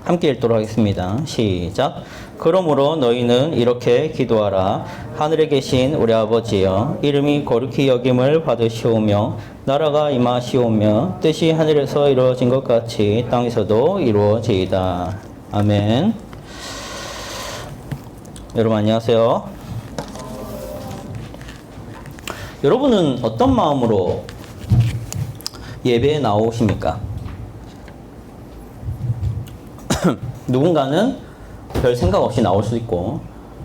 함께 읽도록 하겠습니다. 시작. 그러므로 너희는 이렇게 기도하라. 하늘에 계신 우리 아버지여, 이름이 거룩히 여김을 받으시오며 나라가 임하시오며 뜻이 하늘에서 이루어진 것 같이 땅에서도 이루어지이다. 아멘. 여러분 안녕하세요. 여러분은 어떤 마음으로 예배에 나오십니까? 누군가는 별 생각 없이 나올 수 있고,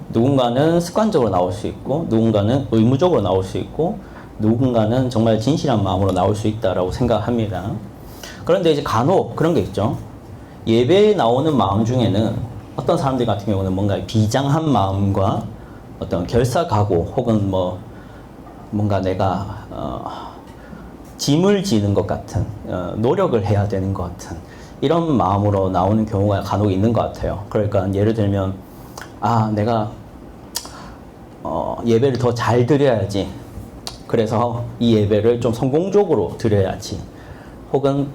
누군가는 습관적으로 나올 수 있고, 누군가는 의무적으로 나올 수 있고, 누군가는 정말 진실한 마음으로 나올 수 있다라고 생각합니다. 그런데 이제 간혹 그런 게 있죠. 예배에 나오는 마음 중에는 어떤 사람들 같은 경우는 뭔가 비장한 마음과 어떤 결사각오 혹은 뭔가 내가 짐을 지는 것 같은, 노력을 해야 되는 것 같은 이런 마음으로 나오는 경우가 간혹 있는 것 같아요. 그러니까 예를 들면 내가 예배를 더 잘 드려야지, 그래서 이 예배를 좀 성공적으로 드려야지, 혹은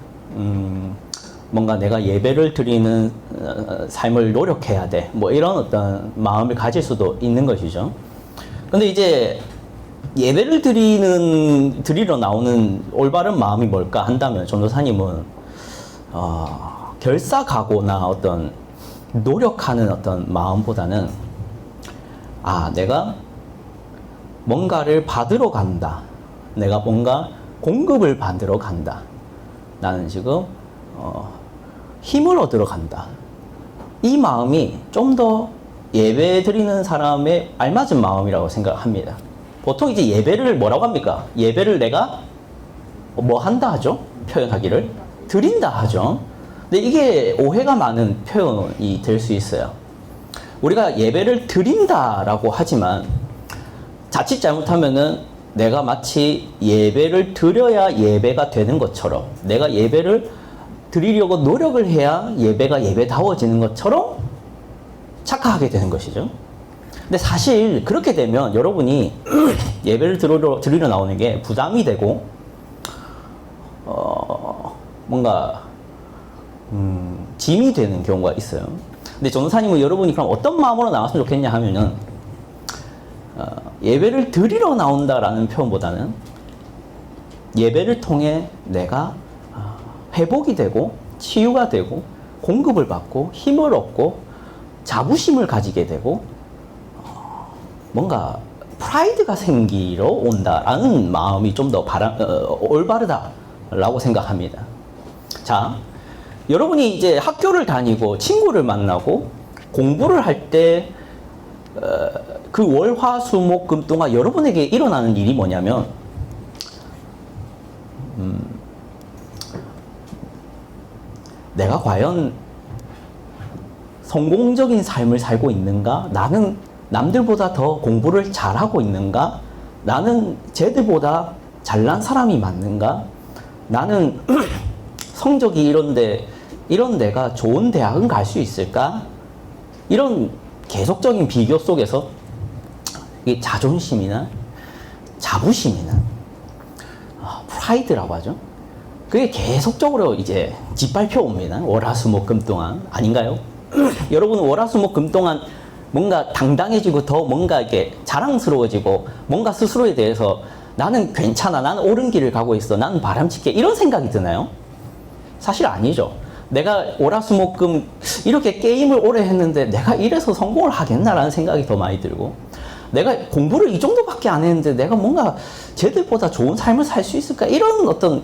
뭔가 내가 예배를 드리는 삶을 노력해야 돼, 이런 어떤 마음을 가질 수도 있는 것이죠. 근데 이제 예배를 드리러 나오는 올바른 마음이 뭘까 한다면, 전도사님은 결사각오나 어떤 노력하는 어떤 마음보다는 내가 뭔가를 받으러 간다, 내가 뭔가 공급을 받으러 간다, 나는 지금 힘을 얻으러 간다, 이 마음이 좀 더 예배 드리는 사람의 알맞은 마음이라고 생각합니다. 보통 이제 예배를 뭐라고 합니까? 예배를 내가 뭐 한다 하죠? 표현하기를 드린다 하죠. 근데 이게 오해가 많은 표현이 될 수 있어요. 우리가 예배를 드린다라고 하지만 자칫 잘못하면은 내가 마치 예배를 드려야 예배가 되는 것처럼, 내가 예배를 드리려고 노력을 해야 예배가 예배다워지는 것처럼 착각하게 되는 것이죠. 근데 사실 그렇게 되면 여러분이 예배를 드리러 나오는 게 부담이 되고 뭔가 짐이 되는 경우가 있어요. 근데 전도사님은 여러분이 그럼 어떤 마음으로 나왔으면 좋겠냐 하면은 예배를 드리러 나온다라는 표현보다는 예배를 통해 내가 회복이 되고 치유가 되고 공급을 받고 힘을 얻고 자부심을 가지게 되고 뭔가 프라이드가 생기러 온다라는 마음이 좀 더 올바르다라고 생각합니다. 자, 여러분이 이제 학교를 다니고 친구를 만나고 공부를 할 때 그 월, 화, 수, 목, 금 동안 여러분에게 일어나는 일이 뭐냐면 내가 과연 성공적인 삶을 살고 있는가? 나는 남들보다 더 공부를 잘하고 있는가? 나는 쟤들보다 잘난 사람이 맞는가? 나는 성적이 이런 내가 좋은 대학은 갈 수 있을까? 이런 계속적인 비교 속에서 이 자존심이나 자부심이나 프라이드라고 하죠. 그게 계속적으로 이제 짓밟혀 옵니다. 월화수목금 동안. 아닌가요? 여러분은 월화수목금 동안 뭔가 당당해지고 더 뭔가 이렇게 자랑스러워지고 뭔가 스스로에 대해서 나는 괜찮아, 나는 옳은 길을 가고 있어, 나는 바람직해, 이런 생각이 드나요? 사실 아니죠. 내가 월화수목금 이렇게 게임을 오래 했는데 내가 이래서 성공을 하겠나라는 생각이 더 많이 들고, 내가 공부를 이 정도밖에 안 했는데 내가 뭔가 쟤들보다 좋은 삶을 살 수 있을까, 이런 어떤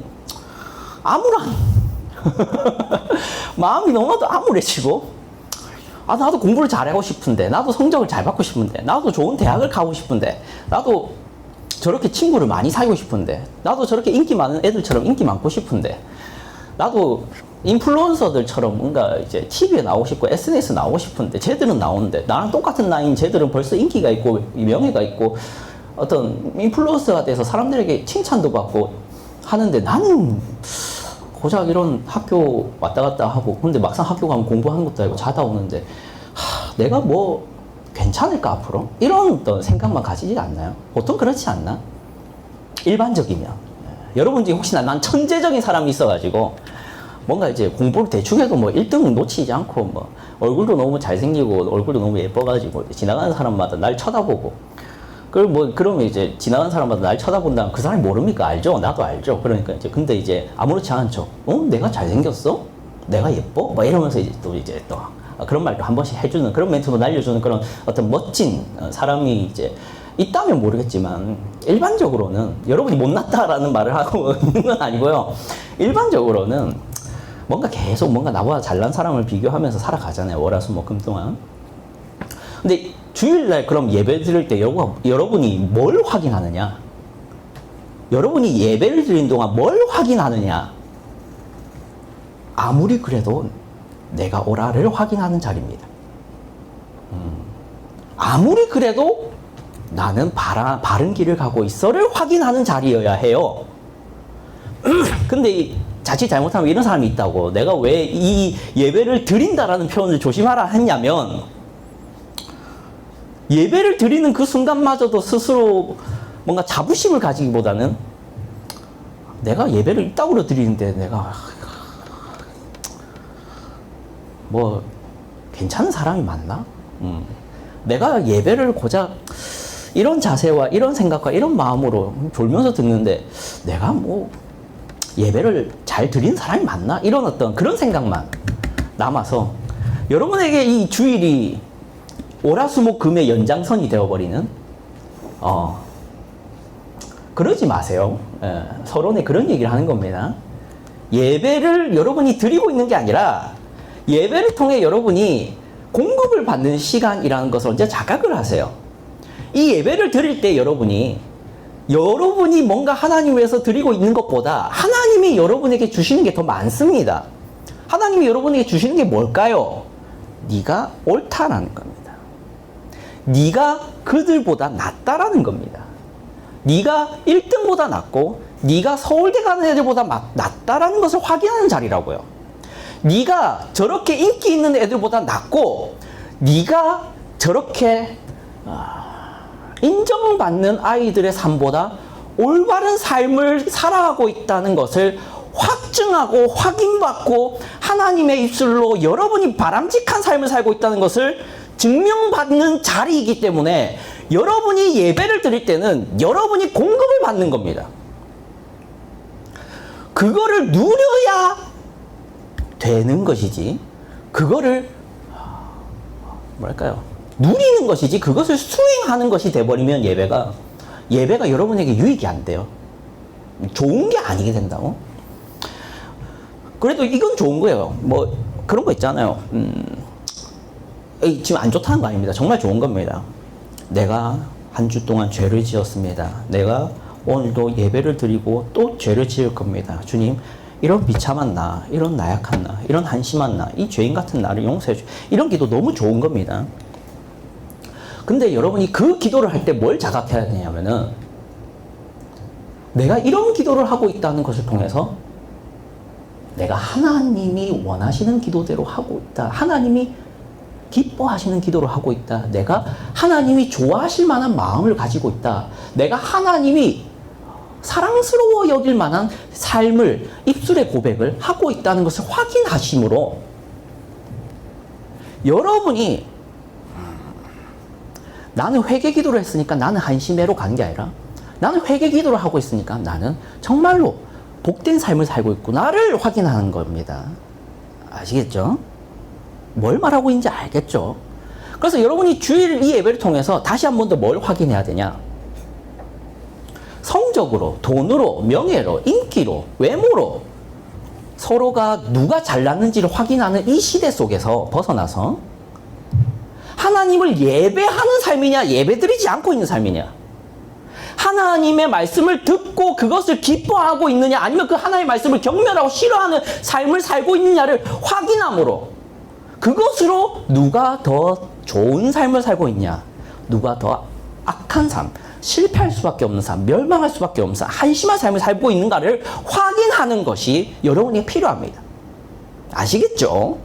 암울한 마음이 너무나도 암울해지고, 나도 공부를 잘하고 싶은데, 나도 성적을 잘 받고 싶은데, 나도 좋은 대학을 가고 싶은데, 나도 저렇게 친구를 많이 사귀고 싶은데, 나도 저렇게 인기 많은 애들처럼 인기 많고 싶은데, 나도 인플루언서들처럼 뭔가 이제 TV에 나오고 싶고 SNS 나오고 싶은데, 쟤들은 나오는데, 나랑 똑같은 나이인 쟤들은 벌써 인기가 있고 명예가 있고 어떤 인플루언서가 돼서 사람들에게 칭찬도 받고 하는데, 나는 고작 이런 학교 왔다 갔다 하고, 근데 막상 학교 가면 공부하는 것도 아니고 자다 오는데 내가 뭐 괜찮을까 앞으로? 이런 어떤 생각만 가지지 않나요? 보통 그렇지 않나? 일반적이면. 여러분 중에 혹시나 난 천재적인 사람이 있어가지고 뭔가 이제 공부를 대충 해도 뭐 1등 놓치지 않고 뭐 얼굴도 너무 잘생기고 얼굴도 너무 예뻐가지고 지나가는 사람마다 날 쳐다보고 그러면 이제 지나가는 사람마다 날 쳐다본다면 그 사람이 모릅니까? 알죠? 나도 알죠. 그러니까 이제 근데 이제 아무렇지 않은 척, 내가 잘생겼어? 내가 예뻐? 막 이러면서 이제 또 그런 말도 한 번씩 해주는 그런 멘트도 날려주는 그런 어떤 멋진 사람이 이제 있다면 모르겠지만 일반적으로는 여러분이 못났다라는 말을 하고 있는 건 아니고요. 일반적으로는 뭔가 계속 뭔가 나보다 잘난 사람을 비교하면서 살아가잖아요. 월화수목금 동안. 근데 주일날 그럼 예배 드릴 때 여러분이 뭘 확인하느냐? 여러분이 예배를 드리는 동안 뭘 확인하느냐? 아무리 그래도 내가 오라를 확인하는 자리입니다. 아무리 그래도 나는 바른 길을 가고 있어를 확인하는 자리여야 해요. 근데 자칫 잘못하면 이런 사람이 있다고. 내가 왜 이 예배를 드린다라는 표현을 조심하라 했냐면 예배를 드리는 그 순간마저도 스스로 뭔가 자부심을 가지기보다는 내가 예배를 이따구로 드리는데 내가 뭐 괜찮은 사람이 맞나? 내가 예배를 고작 이런 자세와 이런 생각과 이런 마음으로 졸면서 듣는데 내가 뭐 예배를 잘 드리는 사람이 맞나? 이런 어떤 그런 생각만 남아서 여러분에게 이 주일이 월화수목금의 연장선이 되어버리는 그러지 마세요. 서론에 그런 얘기를 하는 겁니다. 예배를 여러분이 드리고 있는 게 아니라 예배를 통해 여러분이 공급을 받는 시간이라는 것을 언제 자각을 하세요. 이 예배를 드릴 때 여러분이 뭔가 하나님 위해서 드리고 있는 것보다 하나님이 여러분에게 주시는 게 더 많습니다. 하나님이 여러분에게 주시는 게 뭘까요? 네가 옳다라는 겁니다. 네가 그들보다 낫다라는 겁니다. 네가 1등보다 낫고 네가 서울대 가는 애들보다 낫다라는 것을 확인하는 자리라고요. 네가 저렇게 인기 있는 애들보다 낫고 네가 저렇게 인정받는 아이들의 삶보다 올바른 삶을 살아가고 있다는 것을 확증하고 확인받고 하나님의 입술로 여러분이 바람직한 삶을 살고 있다는 것을 증명받는 자리이기 때문에 여러분이 예배를 드릴 때는 여러분이 공급을 받는 겁니다. 그거를 누려야 되는 것이지 그거를 뭐랄까요? 누리는 것이지 그것을 수행하는 것이 돼버리면 예배가 여러분에게 유익이 안 돼요. 좋은 게 아니게 된다고. 그래도 이건 좋은 거예요. 뭐 그런 거 있잖아요. 지금 안 좋다는 거 아닙니다. 정말 좋은 겁니다. 내가 한 주 동안 죄를 지었습니다. 내가 오늘도 예배를 드리고 또 죄를 지을 겁니다. 주님, 이런 비참한 나, 이런 나약한 나, 이런 한심한 나, 이 죄인 같은 나를 용서해 주. 이런 기도 너무 좋은 겁니다. 근데 여러분이 그 기도를 할 때 뭘 자각해야 되냐면은 내가 이런 기도를 하고 있다는 것을 통해서 내가 하나님이 원하시는 기도대로 하고 있다. 하나님이 기뻐하시는 기도를 하고 있다. 내가 하나님이 좋아하실 만한 마음을 가지고 있다. 내가 하나님이 사랑스러워 여길 만한 삶을, 입술의 고백을 하고 있다는 것을 확인하심으로 여러분이 나는 회개 기도를 했으니까 나는 한심해로 가는 게 아니라 나는 회개 기도를 하고 있으니까 나는 정말로 복된 삶을 살고 있구나를 확인하는 겁니다. 아시겠죠? 뭘 말하고 있는지 알겠죠? 그래서 여러분이 주일 이 예배를 통해서 다시 한 번 더 뭘 확인해야 되냐? 성적으로, 돈으로, 명예로, 인기로, 외모로 서로가 누가 잘났는지를 확인하는 이 시대 속에서 벗어나서 하나님을 예배하는 삶이냐, 예배드리지 않고 있는 삶이냐? 하나님의 말씀을 듣고 그것을 기뻐하고 있느냐, 아니면 그 하나님의 말씀을 경멸하고 싫어하는 삶을 살고 있느냐를 확인함으로 그것으로 누가 더 좋은 삶을 살고 있냐, 누가 더 악한 삶, 실패할 수밖에 없는 삶, 멸망할 수밖에 없는 삶, 한심한 삶을 살고 있는가를 확인하는 것이 여러분에게 필요합니다. 아시겠죠?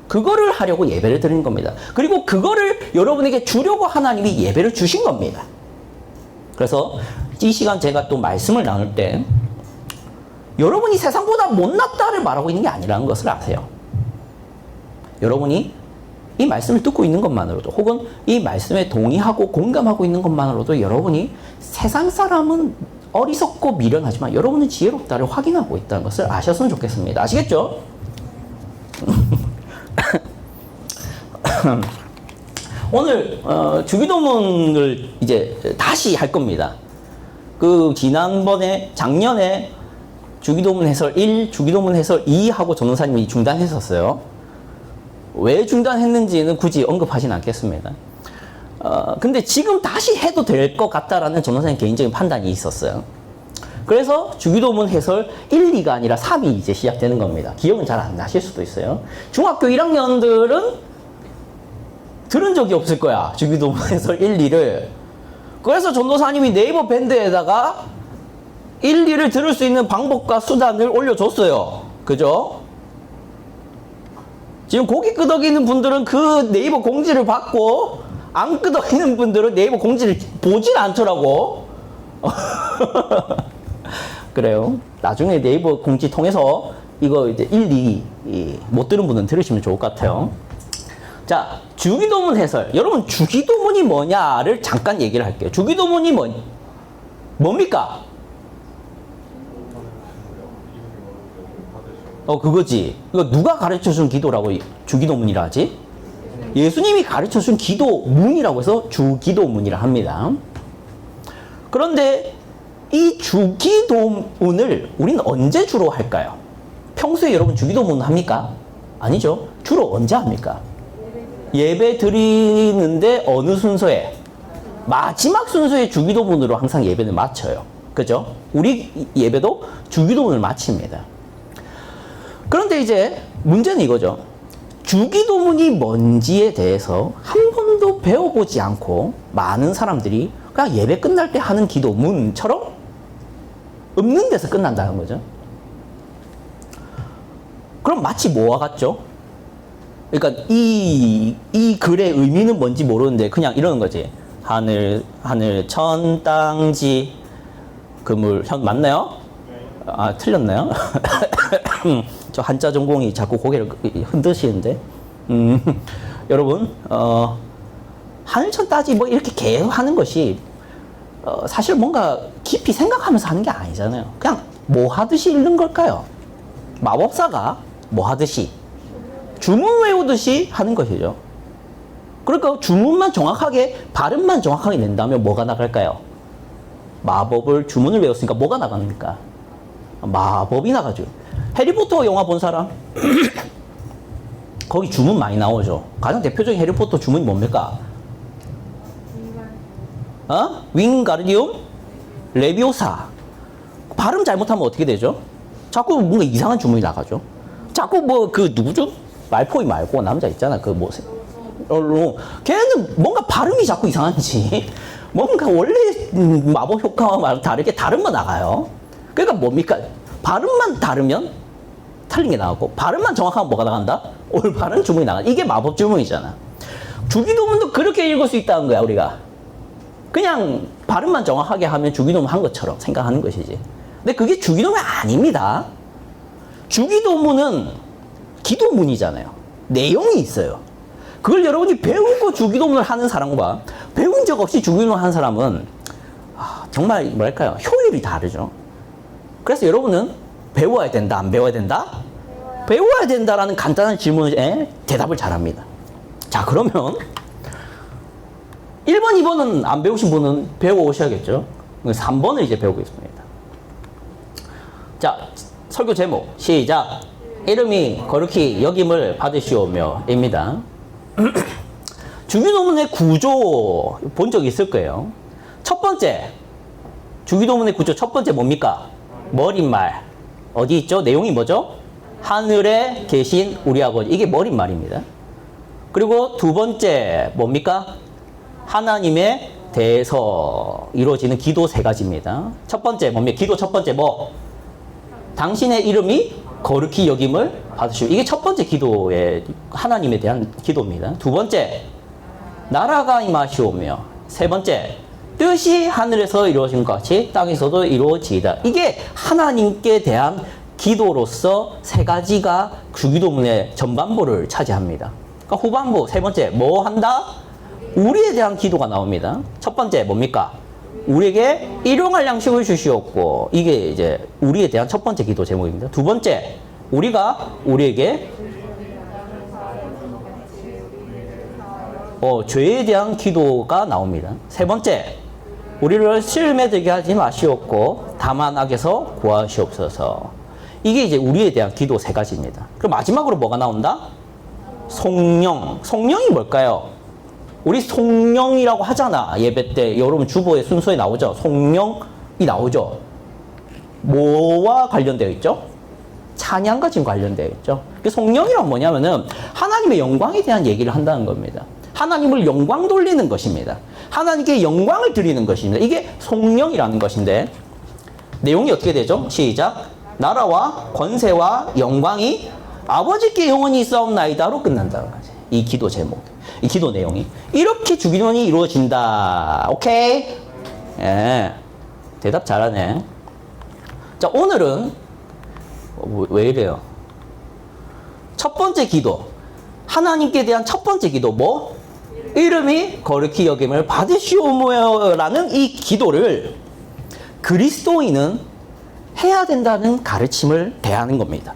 그거를 하려고 예배를 드리는 겁니다. 그리고 그거를 여러분에게 주려고 하나님이 예배를 주신 겁니다. 그래서 이 시간 제가 또 말씀을 나눌 때 여러분이 세상보다 못났다를 말하고 있는 게 아니라는 것을 아세요. 여러분이 이 말씀을 듣고 있는 것만으로도 혹은 이 말씀에 동의하고 공감하고 있는 것만으로도 여러분이 세상 사람은 어리석고 미련하지만 여러분은 지혜롭다를 확인하고 있다는 것을 아셨으면 좋겠습니다. 아시겠죠? 오늘 주기도문을 이제 다시 할 겁니다. 그 지난번에 작년에 주기도문 해설 1, 주기도문 해설 2 하고 전도사님이 중단했었어요. 왜 중단했는지는 굳이 언급하진 않겠습니다. 근데 지금 다시 해도 될 것 같다라는 전도사님 개인적인 판단이 있었어요. 그래서 주기도문 해설 1, 2가 아니라 3이 이제 시작되는 겁니다. 기억은 잘 안 나실 수도 있어요. 중학교 1학년들은 들은 적이 없을 거야. 주기도문 해설 1, 2를. 그래서 전도사님이 네이버 밴드에다가 1, 2를 들을 수 있는 방법과 수단을 올려줬어요. 그죠? 지금 고개 끄덕이는 분들은 그 네이버 공지를 받고 안 끄덕이는 분들은 네이버 공지를 보질 않더라고. 그래요. 나중에 네이버 공지 통해서 이거 이제 1, 2 못 들은 분은 들으시면 좋을 것 같아요. 자, 주기도문 해설. 여러분, 주기도문이 뭐냐를 잠깐 얘기를 할게요. 주기도문이 뭡니까? 그거지. 이거 누가 가르쳐 준 기도라고 주기도문이라 하지? 예수님이 가르쳐 준 기도문이라고 해서 주기도문이라 합니다. 그런데 이 주기도문을 우리는 언제 주로 할까요? 평소에 여러분 주기도문 합니까? 아니죠. 주로 언제 합니까? 예배 드리는데 어느 순서에? 마지막 순서에 주기도문으로 항상 예배를 마쳐요. 그죠? 우리 예배도 주기도문을 마칩니다. 그런데 이제 문제는 이거죠. 주기도문이 뭔지에 대해서 한 번도 배워보지 않고 많은 사람들이 그냥 예배 끝날 때 하는 기도문처럼 없는 데서 끝난다는 거죠. 그럼 마치 뭐와 같죠? 그러니까 이 글의 의미는 뭔지 모르는데 그냥 이러는 거지. 하늘 천 땅지 그물 현 맞나요? 아 틀렸나요? 저 한자 전공이 자꾸 고개를 흔드시는데 여러분 하늘천 따지 뭐 이렇게 계속 하는 것이 사실 뭔가 깊이 생각하면서 하는 게 아니잖아요. 그냥 뭐 하듯이 읽는 걸까요? 마법사가 뭐 하듯이 주문 외우듯이 하는 것이죠. 그러니까 주문만 정확하게 발음만 정확하게 낸다면 뭐가 나갈까요? 마법을 주문을 외웠으니까 뭐가 나갑니까? 마법이 나가죠. 해리포터 영화 본 사람? 거기 주문 많이 나오죠. 가장 대표적인 해리포터 주문이 뭡니까? 윙가르디움 레비오사. 발음 잘못하면 어떻게 되죠? 자꾸 뭔가 이상한 주문이 나가죠. 자꾸 뭐 그 누구죠? 말포이 말고 남자 있잖아. 그 뭐 걔는 뭔가 발음이 자꾸 이상한지 뭔가 원래 마법 효과와 다르게 다른 거 나가요. 그러니까 뭡니까? 발음만 다르면 틀린 게 나가고 발음만 정확하면 뭐가 나간다? 올바른 주문이 나간다. 이게 마법 주문이잖아. 주기도문도 그렇게 읽을 수 있다는 거야 우리가. 그냥 발음만 정확하게 하면 주기도문 한 것처럼 생각하는 것이지. 근데 그게 주기도문이 아닙니다. 주기도문은 기도문이잖아요. 내용이 있어요. 그걸 여러분이 배우고 주기도문을 하는 사람과 배운 적 없이 주기도문을 하는 사람은 정말 뭐랄까요? 효율이 다르죠. 그래서 여러분은 배워야 된다, 안 배워야 된다? 배워야 된다라는 간단한 질문에 대답을 잘합니다. 자, 그러면 1번, 2번은 안 배우신 분은 배워오셔야겠죠. 3번을 이제 배우겠습니다. 자, 설교 제목 시작. 이름이 거룩히 여김을 받으시오며 입니다. 주기도문의 구조 본 적 있을 거예요. 첫 번째, 주기도문의 구조 첫 번째 뭡니까? 머릿말. 어디 있죠? 내용이 뭐죠? 하늘에 계신 우리 아버지. 이게 머릿말입니다. 그리고 두 번째 뭡니까? 하나님에 대해서 이루어지는 기도 세 가지입니다. 첫 번째 뭡니까? 기도 첫 번째 뭐? 당신의 이름이 거룩히 여김을 받으시오. 이게 첫 번째 기도의 하나님에 대한 기도입니다. 두 번째, 나라가 임하시오며. 세 번째, 뜻이 하늘에서 이루어진 것 같이 땅에서도 이루어지이다. 이게 하나님께 대한 기도로서 세 가지가 주기도문의 전반부를 차지합니다. 그러니까 후반부 세 번째 뭐 한다? 우리에 대한 기도가 나옵니다. 첫 번째 뭡니까? 우리에게 일용할 양식을 주시옵고, 이게 이제 우리에 대한 첫 번째 기도 제목입니다. 두 번째, 우리가 우리에게 죄에 대한 기도가 나옵니다. 세 번째, 우리를 시험에 들게 하지 마시옵고 다만 악에서 구하시옵소서. 이게 이제 우리에 대한 기도 세 가지입니다. 그럼 마지막으로 뭐가 나온다? 성령. 성령이 뭘까요? 우리 성령이라고 하잖아. 예배 때 여러분 주보의 순서에 나오죠. 성령이 나오죠. 뭐와 관련되어 있죠? 찬양과 지금 관련되어 있죠. 성령이란 뭐냐면은 하나님의 영광에 대한 얘기를 한다는 겁니다. 하나님을 영광 돌리는 것입니다. 하나님께 영광을 드리는 것입니다. 이게 성령이라는 것인데, 내용이 어떻게 되죠? 시작. 나라와 권세와 영광이 아버지께 영원히 있사옵나이다로 끝난다는 거지. 이 기도 제목, 이 기도 내용이 이렇게 주기도문이 이루어진다. 오케이? 예, 대답 잘하네. 자, 오늘은 왜 이래요? 첫 번째 기도, 하나님께 대한 첫 번째 기도 뭐? 이름이 거룩히 여김을 받으시오며라는 이 기도를 그리스도인은 해야 된다는 가르침을 대하는 겁니다.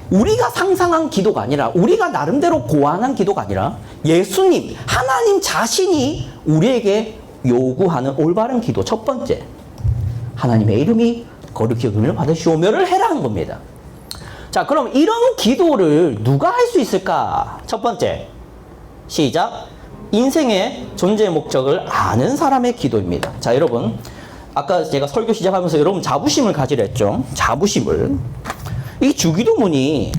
우리가 상상한 기도가 아니라, 우리가 나름대로 고안한 기도가 아니라 예수님, 하나님 자신이 우리에게 요구하는 올바른 기도. 첫 번째, 하나님의 이름이 거룩히 여김을 받으시오며를 해라는 겁니다. 자, 그럼 이런 기도를 누가 할 수 있을까? 첫 번째, 시작. 인생의 존재 목적을 아는 사람의 기도입니다. 자, 여러분, 아까 제가 설교 시작하면서 여러분 자부심을 가지라 했죠. 자부심을. 이 주기도문이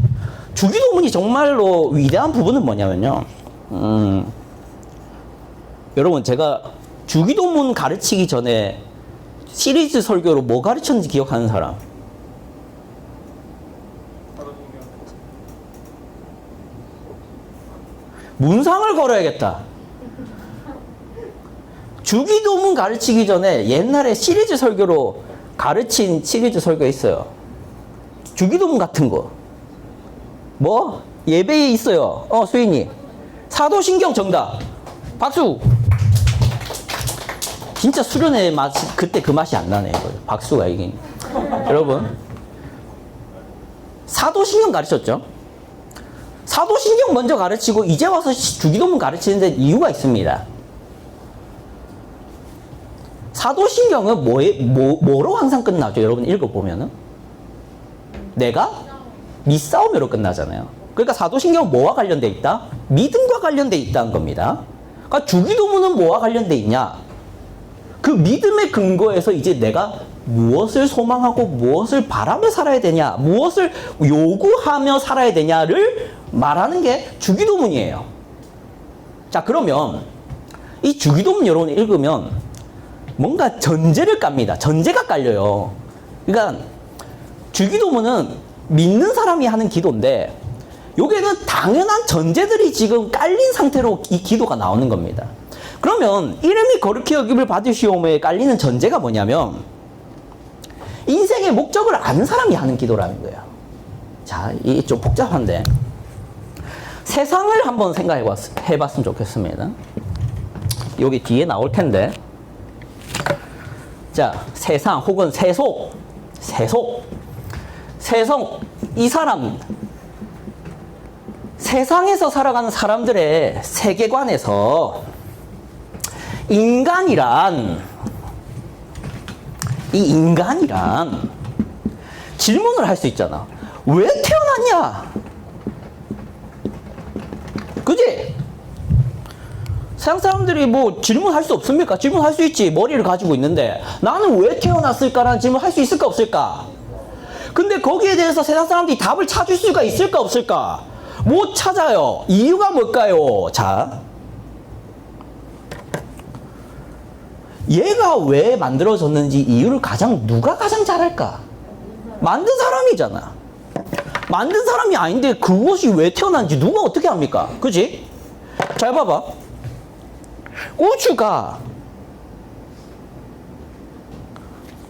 정말로 위대한 부분은 뭐냐면요. 여러분, 제가 주기도문 가르치기 전에 시리즈 설교로 뭐 가르쳤는지 기억하는 사람? 문상을 걸어야겠다. 주기도문 가르치기 전에 옛날에 시리즈 설교로 가르친 시리즈 설교 있어요. 주기도문 같은 거. 뭐? 예배에 있어요. 수인이. 사도신경 정답. 박수. 진짜 수련회 맛이, 그때 그 맛이 안 나네. 박수가 이긴. 여러분, 사도신경 가르쳤죠? 사도신경 먼저 가르치고 이제 와서 주기도문 가르치는 데 이유가 있습니다. 사도신경은 뭐로 항상 끝나죠? 여러분 읽어보면은 내가 믿사오며로 끝나잖아요. 그러니까 사도신경은 뭐와 관련돼 있다? 믿음과 관련돼 있다는 겁니다. 그러니까 주기도문은 뭐와 관련돼 있냐? 그 믿음의 근거에서 이제 내가 무엇을 소망하고 무엇을 바라며 살아야 되냐, 무엇을 요구하며 살아야 되냐를 말하는 게 주기도문이에요. 자, 그러면 이 주기도문 여러분 읽으면 뭔가 전제를 깝니다. 전제가 깔려요. 그러니까 주기도문은 믿는 사람이 하는 기도인데, 여기에는 당연한 전제들이 지금 깔린 상태로 이 기도가 나오는 겁니다. 그러면 이름이 거룩히 여김을 받으시오며에 깔리는 전제가 뭐냐면 인생의 목적을 아는 사람이 하는 기도라는 거예요. 자, 이게 좀 복잡한데 세상을 한번 해봤으면 좋겠습니다. 여기 뒤에 나올 텐데, 자, 세상 혹은 세속, 이 사람, 세상에서 살아가는 사람들의 세계관에서 인간이란 질문을 할 수 있잖아. 왜 태어났냐? 그지? 세상 사람들이 뭐 질문할 수 없습니까? 질문할 수 있지. 머리를 가지고 있는데 나는 왜 태어났을까라는 질문 할 수 있을까 없을까? 근데 거기에 대해서 세상 사람들이 답을 찾을 수가 있을까 없을까? 못 찾아요. 이유가 뭘까요? 자, 얘가 왜 만들어졌는지 이유를 누가 가장 잘 알까? 만든 사람이잖아. 만든 사람이 아닌데 그것이 왜 태어난지 누가 어떻게 합니까? 그지? 잘 봐봐. 우주가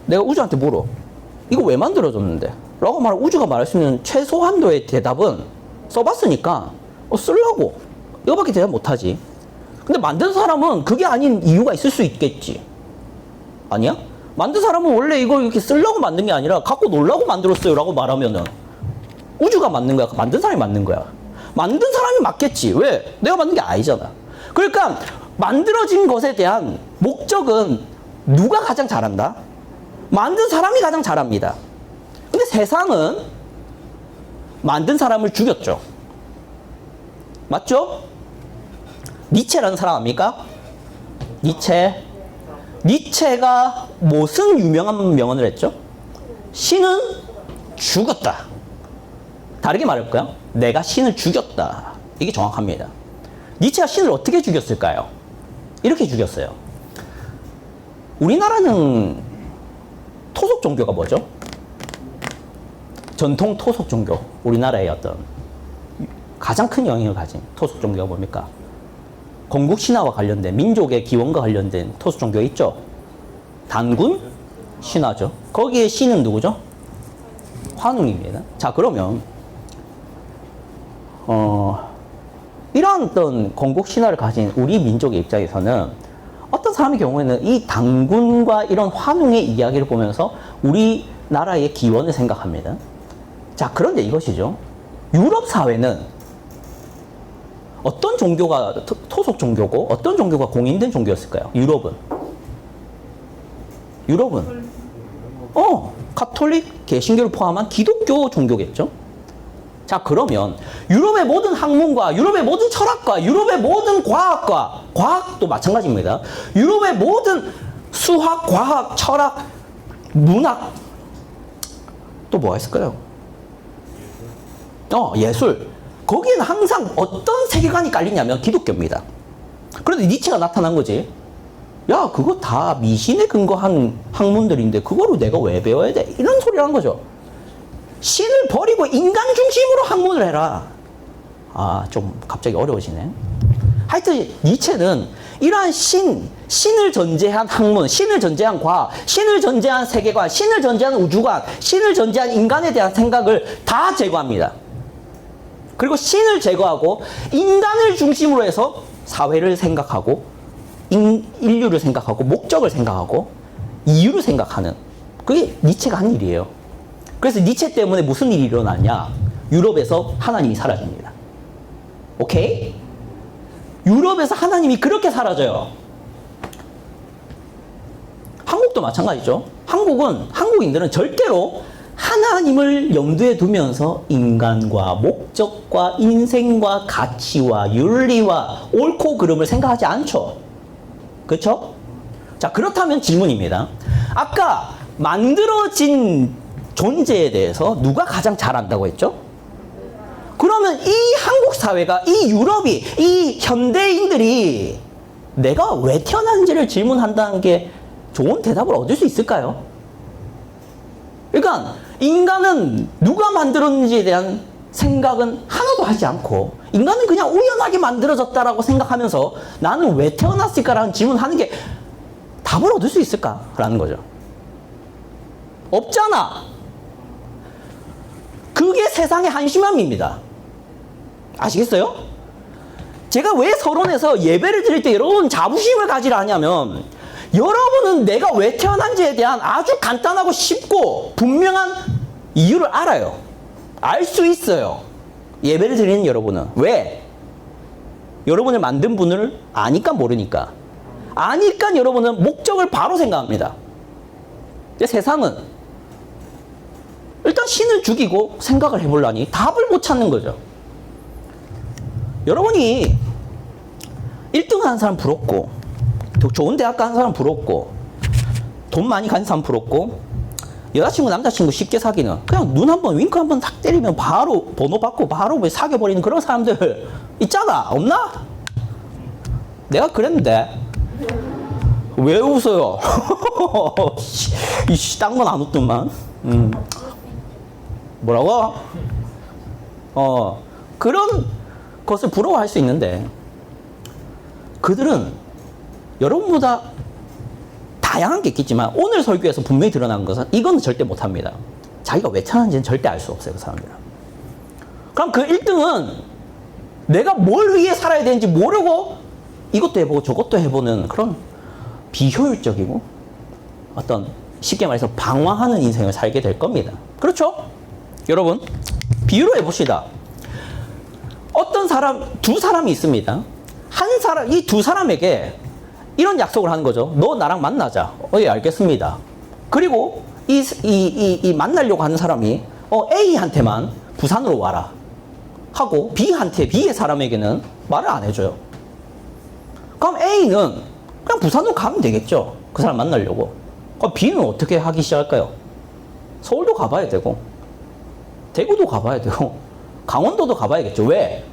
내가 우주한테 물어. 이거 왜 만들어졌는데? 라고 말하면 우주가 말할 수 있는 최소한도의 대답은 써봤으니까 쓰려고. 이거밖에 대답 못하지. 근데 만든 사람은 그게 아닌 이유가 있을 수 있겠지. 아니야? 만든 사람은 원래 이걸 이렇게 쓰려고 만든 게 아니라 갖고 놀라고 만들었어요 라고 말하면은 우주가 맞는 거야? 만든 사람이 맞는 거야? 만든 사람이 맞겠지. 왜? 내가 만든 게 아니잖아. 그러니까 만들어진 것에 대한 목적은 누가 가장 잘한다? 만든 사람이 가장 잘합니다. 근데 세상은 만든 사람을 죽였죠. 맞죠? 니체라는 사람 압니까? 니체가 무슨 유명한 명언을 했죠? 신은 죽었다. 다르게 말할까요? 내가 신을 죽였다. 이게 정확합니다. 니체가 신을 어떻게 죽였을까요? 이렇게 죽였어요. 우리나라는 토속 종교가 뭐죠? 전통 토속 종교. 우리나라의 어떤 가장 큰 영향을 가진 토속 종교가 뭡니까? 건국 신화와 관련된, 민족의 기원과 관련된 토속 종교가 있죠? 단군 신화죠. 거기에 신은 누구죠? 환웅입니다. 자, 그러면 이러한 어떤 건국 신화를 가진 우리 민족의 입장에서는 어떤 사람의 경우에는 이 단군과 이런 환웅의 이야기를 보면서 우리나라의 기원을 생각합니다. 자, 그런데 이것이죠. 유럽 사회는 어떤 종교가 토속 종교고 어떤 종교가 공인된 종교였을까요? 유럽은 가톨릭, 개신교를 포함한 기독교 종교겠죠? 자, 그러면 유럽의 모든 학문과 유럽의 모든 철학과 유럽의 모든 과학과 과학도 마찬가지입니다. 유럽의 모든 수학, 과학, 철학, 문학 또 뭐가 있을까요? 예술. 거기에는 항상 어떤 세계관이 깔리냐면 기독교입니다. 그런데 니체가 나타난 거지. 야, 그거 다 미신에 근거한 학문들인데 그거를 내가 왜 배워야 돼? 이런 소리를 한 거죠. 신을 버리고 인간 중심으로 학문을 해라. 좀 갑자기 어려워지네. 하여튼 니체는 이러한 신을 전제한 학문, 신을 전제한 과학, 신을 전제한 세계관, 신을 전제한 우주관, 신을 전제한 인간에 대한 생각을 다 제거합니다. 그리고 신을 제거하고 인간을 중심으로 해서 사회를 생각하고 인류를 생각하고 목적을 생각하고 이유를 생각하는, 그게 니체가 한 일이에요. 그래서 니체 때문에 무슨 일이 일어났냐? 유럽에서 하나님이 사라집니다. 오케이? 유럽에서 하나님이 그렇게 사라져요. 한국도 마찬가지죠. 한국인들은 절대로 하나님을 염두에 두면서 인간과 목적과 인생과 가치와 윤리와 옳고 그름을 생각하지 않죠. 그렇죠? 자, 그렇다면 질문입니다. 아까 만들어진 존재에 대해서 누가 가장 잘한다고 했죠? 그러면 이 한국 사회가, 이 유럽이, 이 현대인들이 내가 왜 태어났는지를 질문한다는 게 좋은 대답을 얻을 수 있을까요? 그러니까 인간은 누가 만들었는지에 대한 생각은 하나도 하지 않고 인간은 그냥 우연하게 만들어졌다라고 생각하면서 나는 왜 태어났을까라는 질문하는 게 답을 얻을 수 있을까라는 거죠. 없잖아. 그게 세상의 한심함입니다. 아시겠어요? 제가 왜 서론에서 예배를 드릴 때 여러분 자부심을 가지라 하냐면, 여러분은 내가 왜 태어난지에 대한 아주 간단하고 쉽고 분명한 이유를 알아요. 알 수 있어요. 예배를 드리는 여러분은. 왜? 여러분을 만든 분을 아니까 모르니까. 아니까 여러분은 목적을 바로 생각합니다. 근데 세상은 일단 신을 죽이고 생각을 해보려니 답을 못 찾는 거죠. 여러분이 1등 하는 사람 부럽고, 좋은 대학 가는 사람 부럽고, 돈 많이 가진 사람 부럽고, 여자친구 남자친구 쉽게 사귀는, 그냥 눈 한번 윙크 한번 탁 때리면 바로 번호 받고 바로 사귀어버리는 그런 사람들 있잖아. 없나? 내가 그랬는데. 왜 웃어요? 딴 건 안 웃더만. 뭐라고? 그런 것을 부러워할 수 있는데, 그들은 여러분보다 다 다양한 게 있겠지만 오늘 설교에서 분명히 드러난 것은 이건 절대 못합니다. 자기가 왜 태어난지는 절대 알 수 없어요. 그 사람들은. 그럼 그 1등은 내가 뭘 위해 살아야 되는지 모르고 이것도 해보고 저것도 해보는 그런 비효율적이고 어떤 쉽게 말해서 방황하는 인생을 살게 될 겁니다. 그렇죠? 여러분 비유로 해봅시다. 어떤 사람, 두 사람이 있습니다. 한 사람, 이 두 사람에게 이런 약속을 하는 거죠. 너 나랑 만나자. 예, 알겠습니다. 그리고 이 만나려고 하는 사람이 A한테만 부산으로 와라 하고 B의 사람에게는 말을 안 해줘요. 그럼 A는 그냥 부산으로 가면 되겠죠. 그 사람 만나려고. 그럼 B는 어떻게 하기 시작할까요? 서울도 가봐야 되고 대구도 가봐야 되고 강원도도 가봐야겠죠. 왜?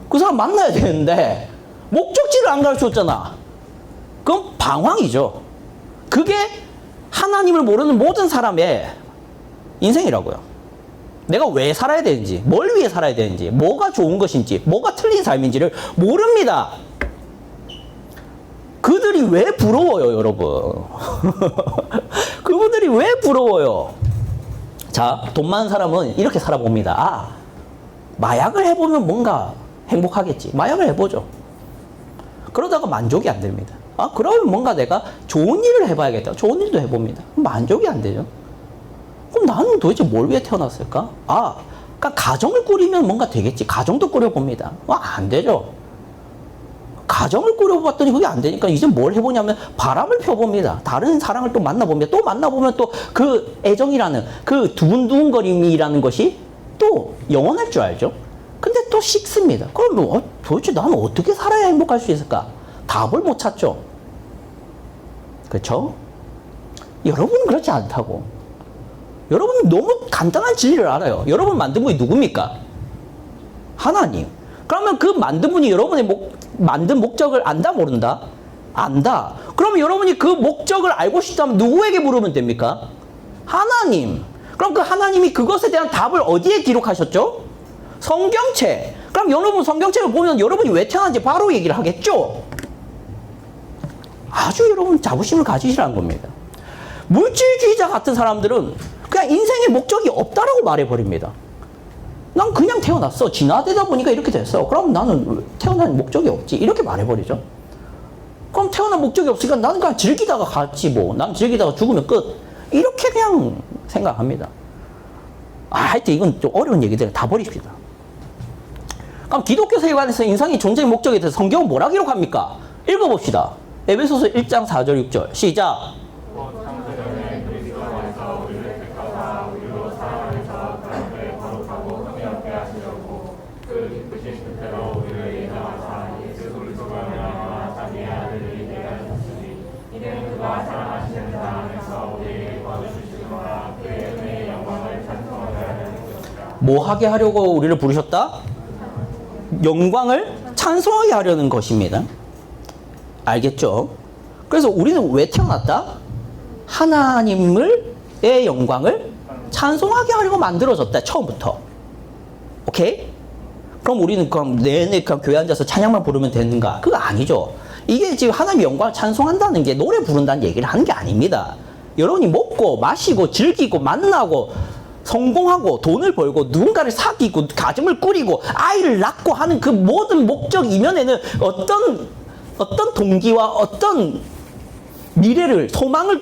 그 사람 만나야 되는데 목적지를 안 가르쳐줬잖아. 그럼 방황이죠. 그게 하나님을 모르는 모든 사람의 인생이라고요. 내가 왜 살아야 되는지, 뭘 위해 살아야 되는지, 뭐가 좋은 것인지, 뭐가 틀린 삶인지를 모릅니다. 그들이 왜 부러워요, 여러분? 그분들이 왜 부러워요? 자, 돈 많은 사람은 이렇게 살아봅니다. 아, 마약을 해보면 뭔가 행복하겠지. 마약을 해보죠. 그러다가 만족이 안 됩니다. 아, 그러면 뭔가 내가 좋은 일을 해봐야겠다. 좋은 일도 해봅니다. 만족이 안 되죠. 그럼 나는 도대체 뭘 위해 태어났을까? 아, 그러니까 가정을 꾸리면 뭔가 되겠지. 가정도 꾸려봅니다. 안 되죠. 가정을 꾸려봤더니 그게 안 되니까 이제 뭘 해보냐면 바람을 펴봅니다. 다른 사랑을 또 만나봅니다. 또 만나보면 또 그 애정이라는 그 두근두근거림이라는 것이 또 영원할 줄 알죠. 근데 또 식습니다. 그럼 도대체 나는 어떻게 살아야 행복할 수 있을까? 답을 못 찾죠. 그렇죠? 여러분은 그렇지 않다고. 여러분은 너무 간단한 진리를 알아요. 여러분 만든 분이 누굽니까? 하나님. 그러면 그 만든 분이 여러분의 만든 목적을 안다 모른다? 안다. 그러면 여러분이 그 목적을 알고 싶다면 누구에게 물으면 됩니까? 하나님. 그럼 그 하나님이 그것에 대한 답을 어디에 기록하셨죠? 성경책. 그럼 여러분 성경책을 보면 여러분이 왜 태어난지 바로 얘기를 하겠죠? 아주 여러분 자부심을 가지시라는 겁니다. 물질주의자 같은 사람들은 그냥 인생의 목적이 없다라고 말해버립니다. 난 그냥 태어났어. 진화되다 보니까 이렇게 됐어. 그럼 나는 태어난 목적이 없지. 이렇게 말해버리죠. 그럼 태어난 목적이 없으니까 나는 그냥 즐기다가 갔지 뭐. 난 즐기다가 죽으면 끝. 이렇게 그냥 생각합니다. 하여튼 이건 좀 어려운 얘기들 다 버립시다. 그럼 기독교 세계관에서 인생의 존재의 목적에 대해서 성경은 뭐라 기록합니까? 읽어봅시다. 에베소서 1장 4절 6절 시작. 뭐 하게 하려고 우리를 부르셨다? 영광을 찬송하게 하려는 것입니다. 알겠죠? 그래서 우리는 왜 태어났다? 하나님의 영광을 찬송하게 하려고 만들어졌다. 처음부터. 오케이? 그럼 우리는 그럼 내내 그냥 교회 앉아서 찬양만 부르면 되는가? 그거 아니죠. 이게 지금 하나님의 영광을 찬송한다는 게 노래 부른다는 얘기를 하는 게 아닙니다. 여러분이 먹고 마시고 즐기고 만나고 성공하고 돈을 벌고 누군가를 사귀고 가정을 꾸리고 아이를 낳고 하는 그 모든 목적 이면에는 어떤 동기와 어떤 미래를 소망을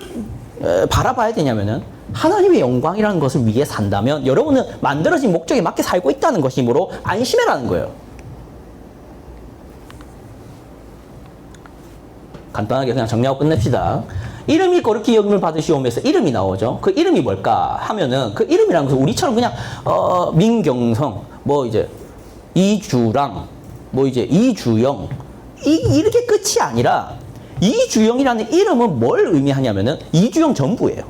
바라봐야 되냐면은 하나님의 영광이라는 것을 위해 산다면 여러분은 만들어진 목적에 맞게 살고 있다는 것이므로 안심해라는 거예요. 간단하게 그냥 정리하고 끝냅시다. 이름이 거룩히 여김을 받으시오면서 이름이 나오죠. 그 이름이 뭘까 하면은 그 이름이라는 것은 우리처럼 그냥 민경성 뭐 이제 이주랑 뭐 이제 이주영 이렇게 끝이 아니라 이주영이라는 이름은 뭘 의미하냐면은 이주영 전부예요.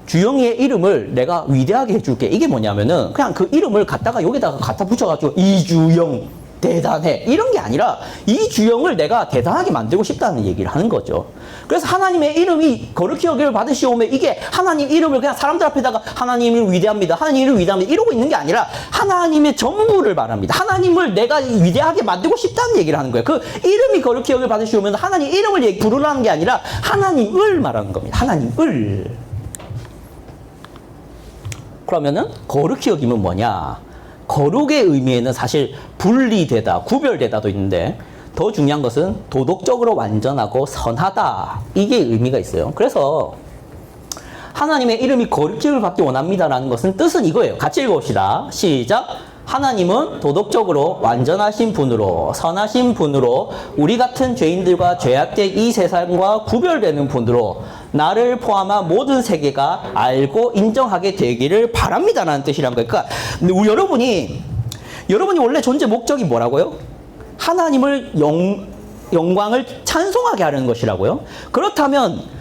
주영이의 이름을 내가 위대하게 해줄게. 이게 뭐냐면은 그냥 그 이름을 갖다가 여기다가 갖다 붙여가지고 이주영 대단해. 이런 게 아니라 이 주형을 내가 대단하게 만들고 싶다는 얘기를 하는 거죠. 그래서 하나님의 이름이 거룩히 여김을 받으시오면 이게 하나님 이름을 그냥 사람들 앞에다가 하나님을 위대합니다. 하나님을 위대합니다. 이러고 있는 게 아니라 하나님의 전부를 말합니다. 하나님을 내가 위대하게 만들고 싶다는 얘기를 하는 거예요. 그 이름이 거룩히 여김을 받으시오면 하나님 이름을 부르라는 게 아니라 하나님을 말하는 겁니다. 하나님을. 그러면은 거룩히 여김은 뭐냐? 거룩의 의미에는 사실 분리되다, 구별되다도 있는데 더 중요한 것은 도덕적으로 완전하고 선하다. 이게 의미가 있어요. 그래서 하나님의 이름이 거룩함을 받기 원합니다라는 것은 뜻은 이거예요. 같이 읽어봅시다. 시작. 하나님은 도덕적으로 완전하신 분으로, 선하신 분으로, 우리 같은 죄인들과 죄악된 이 세상과 구별되는 분으로 나를 포함한 모든 세계가 알고 인정하게 되기를 바랍니다라는 뜻이란 거예요. 그러니까 여러분이 원래 존재 목적이 뭐라고요? 하나님을 영광을 찬송하게 하는 것이라고요. 그렇다면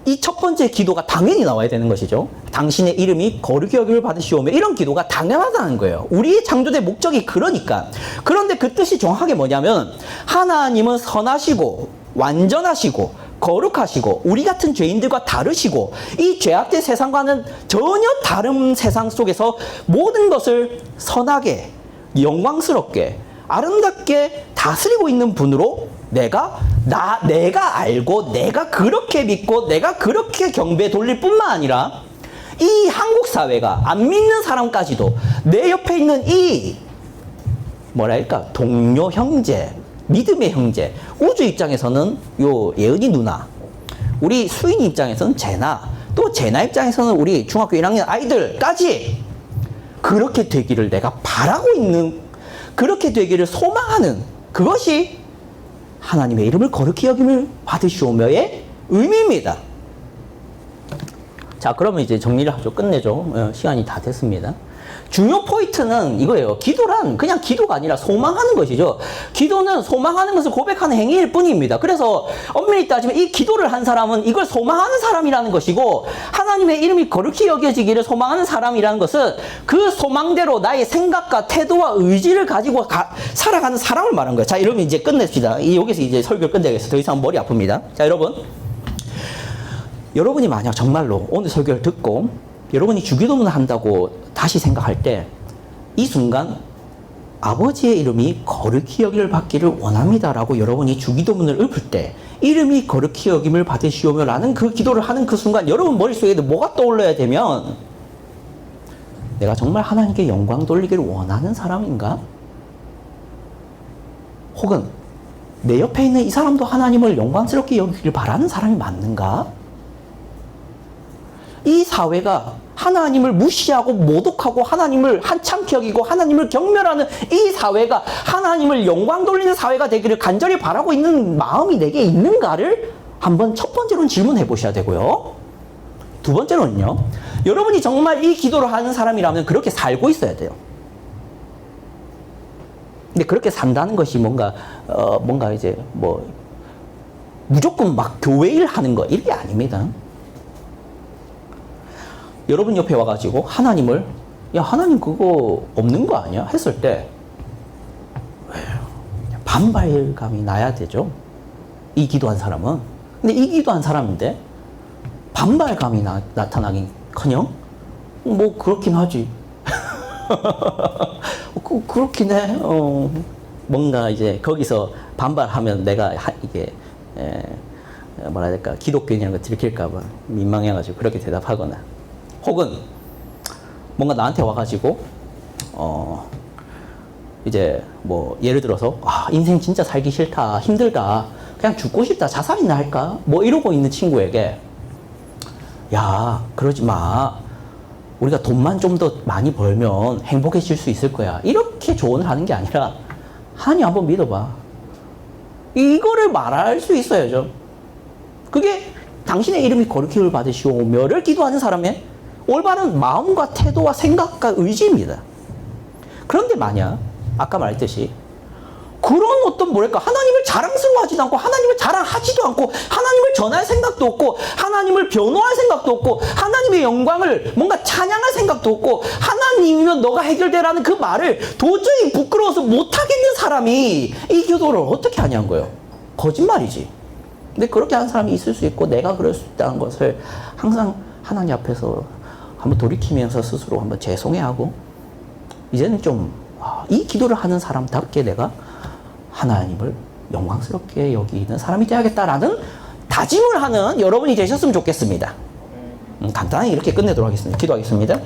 이 첫 번째 기도가 당연히 나와야 되는 것이죠. 당신의 이름이 거룩히 여김을 받으시오며, 이런 기도가 당연하다는 거예요. 우리의 창조된 목적이 그러니까. 그런데 그 뜻이 정확하게 뭐냐면 하나님은 선하시고 완전하시고 거룩하시고 우리 같은 죄인들과 다르시고 이 죄악된 세상과는 전혀 다른 세상 속에서 모든 것을 선하게 영광스럽게 아름답게 다스리고 있는 분으로 내가 알고 내가 그렇게 믿고 내가 그렇게 경배 돌릴 뿐만 아니라 이 한국 사회가 안 믿는 사람까지도 내 옆에 있는 이 뭐랄까 동료 형제, 믿음의 형제, 우주 입장에서는 요 예은이 누나, 우리 수인 입장에서는 제나, 또 제나 입장에서는 우리 중학교 1학년 아이들까지 그렇게 되기를 내가 바라고 있는, 그렇게 되기를 소망하는 그것이 하나님의 이름을 거룩히 여김을 받으시오며의 의미입니다. 자, 그러면 이제 정리를 하죠. 끝내죠. 시간이 다 됐습니다. 중요 포인트는 이거예요. 기도란 그냥 기도가 아니라 소망하는 것이죠. 기도는 소망하는 것을 고백하는 행위일 뿐입니다. 그래서 엄밀히 따지면 이 기도를 한 사람은 이걸 소망하는 사람이라는 것이고, 하나님의 이름이 거룩히 여겨지기를 소망하는 사람이라는 것은 그 소망대로 나의 생각과 태도와 의지를 가지고 살아가는 사람을 말하는 거예요. 자, 여러분 이제 끝냅시다. 여기서 이제 설교를 끝내겠어요. 더 이상 머리 아픕니다. 자, 여러분이 만약 정말로 오늘 설교를 듣고 여러분이 주기도문을 한다고 다시 생각할 때 이 순간 아버지의 이름이 거룩히 여김을 받기를 원합니다라고 여러분이 주기도문을 읊을 때 이름이 거룩히 여김을 받으시오며 라는 그 기도를 하는 그 순간 여러분 머릿속에 뭐가 떠올라야 되면, 내가 정말 하나님께 영광 돌리기를 원하는 사람인가? 혹은 내 옆에 있는 이 사람도 하나님을 영광스럽게 여기기를 바라는 사람이 맞는가? 이 사회가 하나님을 무시하고 모독하고 하나님을 한참케 여기고 하나님을 경멸하는 이 사회가 하나님을 영광 돌리는 사회가 되기를 간절히 바라고 있는 마음이 내게 있는가를 한번 첫 번째로는 질문해 보셔야 되고요. 두 번째로는요, 여러분이 정말 이 기도를 하는 사람이라면 그렇게 살고 있어야 돼요. 근데 그렇게 산다는 것이 뭔가 이제 무조건 막 교회 일 하는 거, 이게 아닙니다. 여러분 옆에 와가지고 하나님을, 야, 하나님 그거 없는 거 아니야? 했을 때 반발감이 나야 되죠. 이 기도한 사람은. 근데 이 기도한 사람인데 반발감이 나타나긴커녕 그렇긴 하지. 그렇긴 해. 뭔가 이제 거기서 반발하면 내가 이게 뭐라 해야 될까, 기독교인이라는 거 들킬까봐 민망해가지고 그렇게 대답하거나, 혹은 뭔가 나한테 와가지고 이제 예를 들어서 인생 진짜 살기 싫다, 힘들다, 그냥 죽고 싶다, 자살이나 할까, 이러고 있는 친구에게, 야, 그러지 마, 우리가 돈만 좀 더 많이 벌면 행복해질 수 있을 거야, 이렇게 조언을 하는 게 아니라 하나님 한번 믿어봐, 이거를 말할 수 있어야죠. 그게 당신의 이름이 거룩히 받으시오며를 기도하는 사람의 올바른 마음과 태도와 생각과 의지입니다. 그런데 만약 아까 말했듯이 그런 어떤 뭐랄까 하나님을 자랑스러워하지도 않고 하나님을 자랑하지도 않고 하나님을 전할 생각도 없고 하나님을 변호할 생각도 없고 하나님의 영광을 뭔가 찬양할 생각도 없고 하나님이면 너가 해결되라는 그 말을 도저히 부끄러워서 못하겠는 사람이 이 기도를 어떻게 하냐는 거예요. 거짓말이지. 근데 그렇게 하는 사람이 있을 수 있고 내가 그럴 수 있다는 것을 항상 하나님 앞에서 한번 돌이키면서 스스로 한번 죄송해하고 이제는 좀 이 기도를 하는 사람답게 내가 하나님을 영광스럽게 여기는 사람이 되야겠다라는 다짐을 하는 여러분이 되셨으면 좋겠습니다. 간단히 이렇게 끝내도록 하겠습니다. 기도하겠습니다.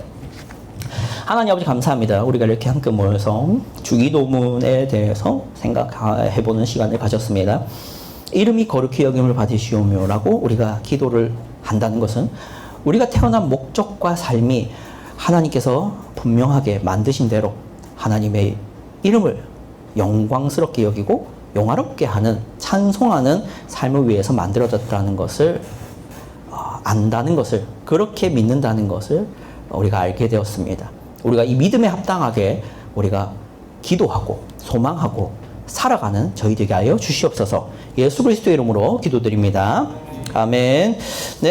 하나님 아버지 감사합니다. 우리가 이렇게 함께 모여서 주기도문에 대해서 생각해보는 시간을 가졌습니다. 이름이 거룩히 여김을 받으시오며라고 우리가 기도를 한다는 것은 우리가 태어난 목적과 삶이 하나님께서 분명하게 만드신 대로 하나님의 이름을 영광스럽게 여기고 영화롭게 하는 찬송하는 삶을 위해서 만들어졌다는 것을 안다는 것을 그렇게 믿는다는 것을 우리가 알게 되었습니다. 우리가 이 믿음에 합당하게 우리가 기도하고 소망하고 살아가는 저희 되게 하여 주시옵소서. 예수 그리스도의 이름으로 기도드립니다. 아멘. 네.